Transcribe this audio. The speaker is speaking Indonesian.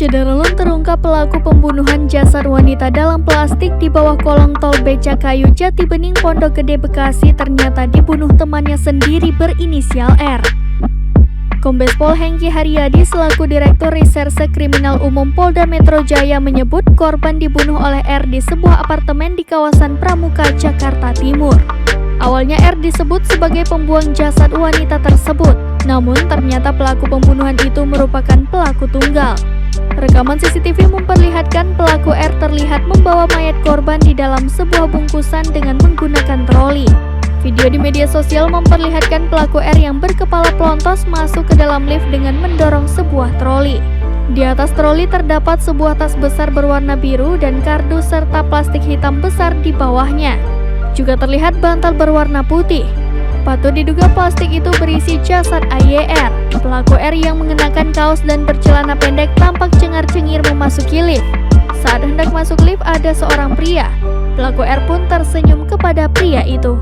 Sederelun terungkap pelaku pembunuhan jasad wanita dalam plastik di bawah kolong tol Becakayu Jatibening Pondok Gede Bekasi ternyata dibunuh temannya sendiri berinisial R. Kombes Pol Hengki Haryadi selaku Direktur Reserse Kriminal Umum Polda Metro Jaya menyebut korban dibunuh oleh R di sebuah apartemen di kawasan Pramuka, Jakarta Timur. Awalnya R disebut sebagai pembuang jasad wanita tersebut, namun ternyata pelaku pembunuhan itu merupakan pelaku tunggal. Rekaman CCTV memperlihatkan pelaku R terlihat membawa mayat korban di dalam sebuah bungkusan dengan menggunakan troli. Video di media sosial memperlihatkan pelaku R yang berkepala pelontos masuk ke dalam lift dengan mendorong sebuah troli. Di atas troli terdapat sebuah tas besar berwarna biru dan kardus serta plastik hitam besar di bawahnya. Juga terlihat bantal berwarna putih. Patut diduga plastik itu berisi jasad AYR. Pelaku R yang mengenakan kaos dan bercelana pendek tampak cengar-cengir memasuki lift. Saat hendak masuk lift ada seorang pria. Pelaku R pun tersenyum kepada pria itu.